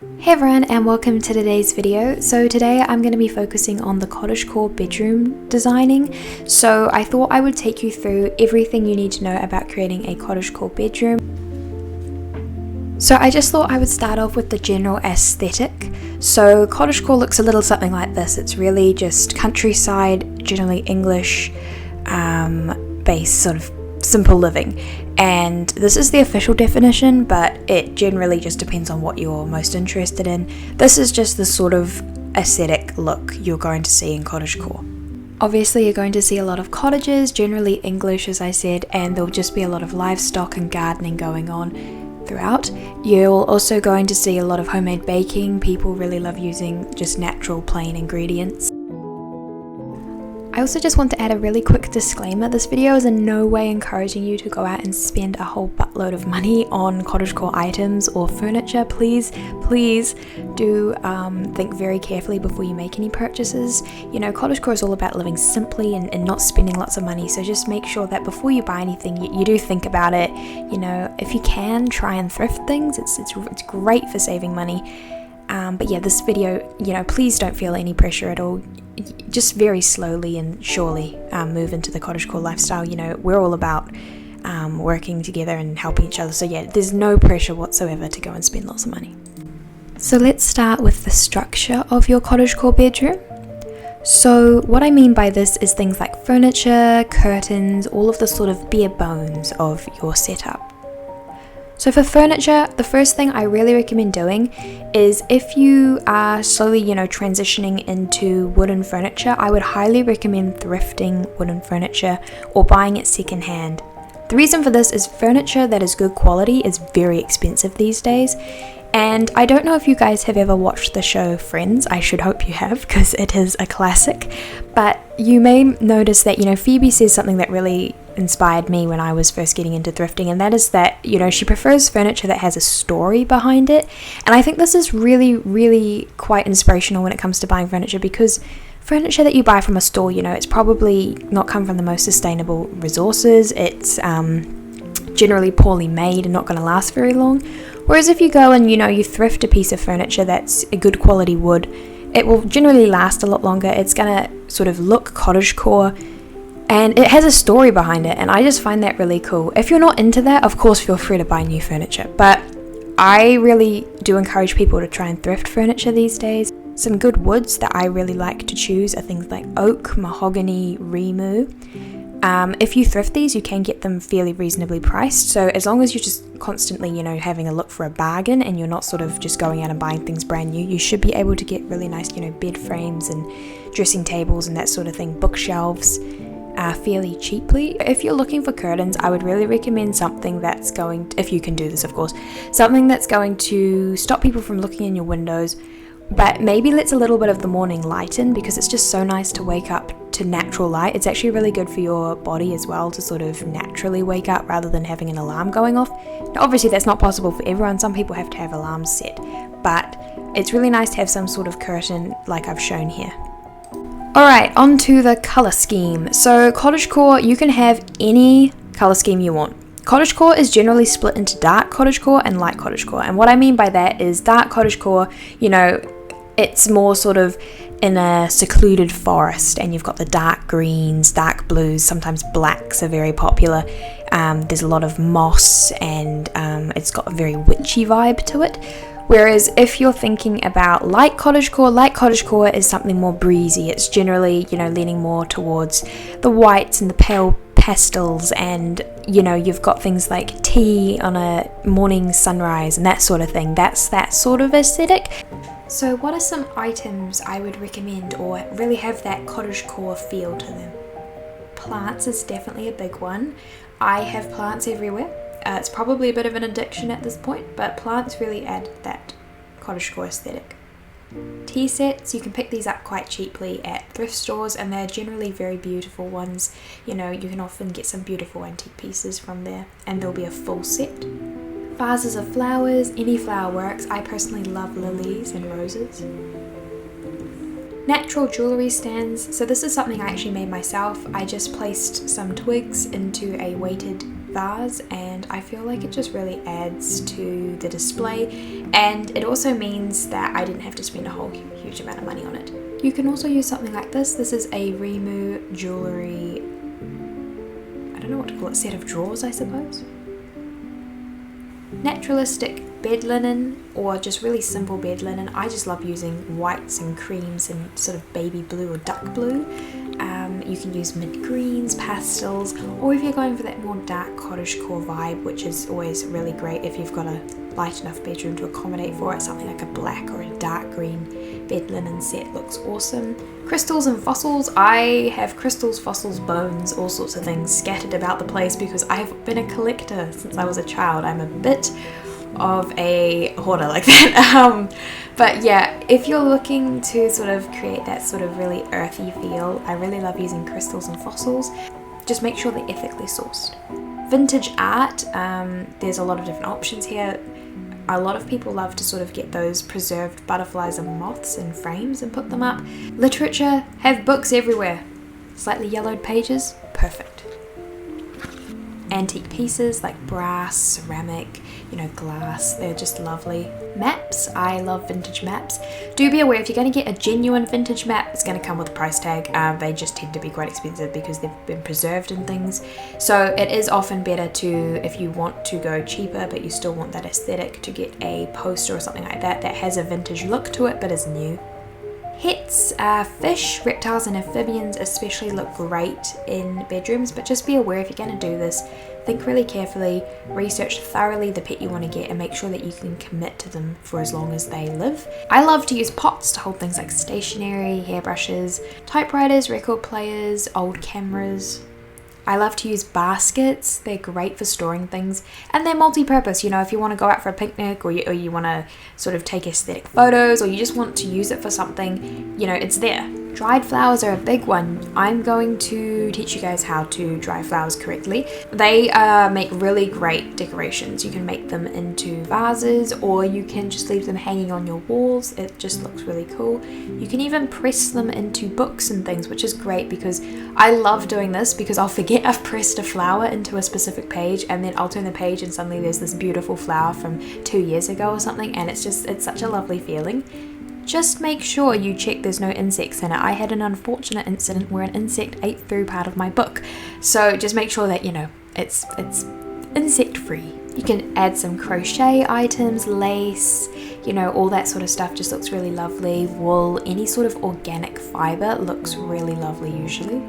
Hey everyone, and welcome to today's video. So today I'm going to be focusing on the cottagecore bedroom designing. So I thought I would take you through everything you need to know about creating a cottagecore bedroom. So I just thought I would start off with the general aesthetic. So cottagecore looks a little something like this. It's really just countryside, generally English based sort of simple living, and this is the official definition, but it generally just depends on what you're most interested in. This is just the sort of aesthetic look you're going to see in cottagecore. Obviously you're going to see a lot of cottages, generally English as I said, and there'll just be a lot of livestock and gardening going on throughout. You're also going to see a lot of homemade baking. People really love using just natural plain ingredients. I also just want to add a really quick disclaimer. This video is in no way encouraging you to go out and spend a whole buttload of money on cottagecore items or furniture. Please do think very carefully before you make any purchases. You know, cottagecore is all about living simply and not spending lots of money, so just make sure that before you buy anything, you do think about it. You know, if you can, try and thrift things. It's great for saving money. But yeah, this video, you know, please don't feel any pressure at all. Just very slowly and surely move into the cottagecore lifestyle. You know, we're all about working together and helping each other. So yeah, there's no pressure whatsoever to go and spend lots of money. So let's start with the structure of your cottagecore bedroom. So what I mean by this is things like furniture, curtains, all of the sort of bare bones of your setup. So for furniture, the first thing I really recommend doing is if you are slowly, you know, transitioning into wooden furniture, I would highly recommend thrifting wooden furniture or buying it secondhand. The reason for this is furniture that is good quality is very expensive these days. And I don't know if you guys have ever watched the show Friends. I should hope you have, because it is a classic. But you may notice that, you know, Phoebe says something that really inspired me when I was first getting into thrifting, and that is that, you know, she prefers furniture that has a story behind it. And I think this is really quite inspirational when it comes to buying furniture, because furniture that you buy from a store, you know, it's probably not come from the most sustainable resources. It's generally poorly made and not going to last very long. Whereas if you go and, you know, you thrift a piece of furniture that's a good quality wood, it will generally last a lot longer. It's going to sort of look cottagecore, and it has a story behind it, and I just find that really cool. If you're not into that, of course feel free to buy new furniture, but I really do encourage people to try and thrift furniture these days. Some good woods that I really like to choose are things like oak, mahogany, rimu. If you thrift these, you can get them fairly reasonably priced, so as long as you're just constantly, you know, having a look for a bargain and you're not sort of just going out and buying things brand new, you should be able to get really nice, you know, bed frames and dressing tables and that sort of thing, bookshelves, fairly cheaply. If you're looking for curtains, I would really recommend something that's going to, if you can do this of course, something that's going to stop people from looking in your windows, but maybe lets a little bit of the morning light in, because it's just so nice to wake up to natural light. It's actually really good for your body as well to sort of naturally wake up rather than having an alarm going off. Now obviously that's not possible for everyone. Some people have to have alarms set, but it's really nice to have some sort of curtain like I've shown here. Alright, on to the colour scheme. So cottagecore, you can have any colour scheme you want. Cottagecore is generally split into dark cottagecore and light cottagecore, and what I mean by that is dark cottagecore, you know, it's more sort of in a secluded forest, and you've got the dark greens, dark blues, sometimes blacks are very popular. There's a lot of moss, and it's got a very witchy vibe to it. Whereas if you're thinking about light cottagecore is something more breezy. It's generally, you know, leaning more towards the whites and the pale pastels, and, you know, you've got things like tea on a morning sunrise and that sort of thing. That's that sort of aesthetic. So what are some items I would recommend or really have that cottagecore feel to them? Plants is definitely a big one. I have plants everywhere. It's probably a bit of an addiction at this point, but plants really add that cottagecore aesthetic. Tea sets, you can pick these up quite cheaply at thrift stores, and they're generally very beautiful ones. You know, you can often get some beautiful antique pieces from there, and there'll be a full set. Vases of flowers, any flower works. I personally love lilies and roses. Natural jewellery stands, so this is something I actually made myself. I just placed some twigs into a weighted vase, and I feel like it just really adds to the display, and it also means that I didn't have to spend a whole huge amount of money on it. You can also use something like this. This is a Remu jewellery, I don't know what to call it, set of drawers I suppose. Naturalistic bed linen, or just really simple bed linen. I just love using whites and creams and sort of baby blue or duck blue. You can use mint greens, pastels, or if you're going for that more dark cottagecore vibe, which is always really great if you've got a light enough bedroom to accommodate for it, something like a black or a dark green bed linen set looks awesome. Crystals and fossils. I have crystals, fossils, bones, all sorts of things scattered about the place because I've been a collector since I was a child. I'm a bit of a hoarder like that. But yeah, if you're looking to sort of create that sort of really earthy feel, I really love using crystals and fossils. Just make sure they're ethically sourced. Vintage art, there's a lot of different options here. A lot of people love to sort of get those preserved butterflies and moths in frames and put them up. Literature, have books everywhere. Slightly yellowed pages, perfect. Antique pieces like brass, ceramic, glass, they're just lovely. Maps, I love vintage maps. Do be aware, if you're going to get a genuine vintage map, it's going to come with a price tag. They just tend to be quite expensive because they've been preserved and things. So it is often better to, if you want to go cheaper but you still want that aesthetic, to get a poster or something like that that has a vintage look to it but is new. Pets, fish, reptiles and amphibians especially look great in bedrooms, but just be aware if you're going to do this, think really carefully, research thoroughly the pet you want to get and make sure that you can commit to them for as long as they live. I love to use pots to hold things like stationery, hairbrushes, typewriters, record players, old cameras. I love to use baskets. They're great for storing things, and they're multi-purpose. If you want to go out for a picnic, or you want to sort of take aesthetic photos, or you just want to use it for something, it's there. Dried flowers are a big one. I'm going to teach you guys how to dry flowers correctly. They make really great decorations. You can make them into vases, or you can just leave them hanging on your walls. It just looks really cool. You can even press them into books and things, which is great because I love doing this because I'll forget I've pressed a flower into a specific page, and then I'll turn the page and suddenly there's this beautiful flower from 2 years ago or something, and it's such a lovely feeling. Just make sure you check there's no insects in it. I had an unfortunate incident where an insect ate through part of my book. So just make sure that, it's insect free. You can add some crochet items, lace, all that sort of stuff just looks really lovely. Wool, any sort of organic fiber looks really lovely usually.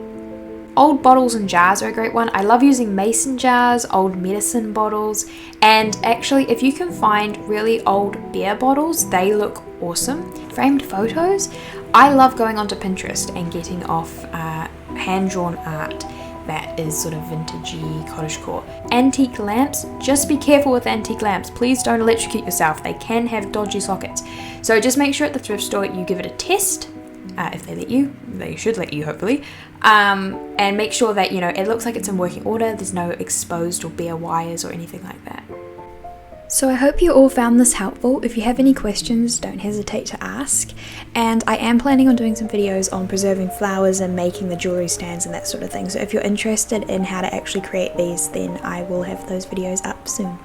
Old bottles and jars are a great one. I love using mason jars, old medicine bottles, and actually if you can find really old beer bottles, they look awesome. Framed photos, I love going onto Pinterest and getting off hand-drawn art that is sort of vintagey cottagecore. Antique lamps, just be careful with antique lamps. Please don't electrocute yourself. They can have dodgy sockets. So just make sure at the thrift store you give it a test. If they let you, they should let you hopefully, and make sure that it looks like it's in working order, there's no exposed or bare wires or anything like that. So I hope you all found this helpful. If you have any questions, don't hesitate to ask, and I am planning on doing some videos on preserving flowers and making the jewellery stands and that sort of thing, so if you're interested in how to actually create these, then I will have those videos up soon.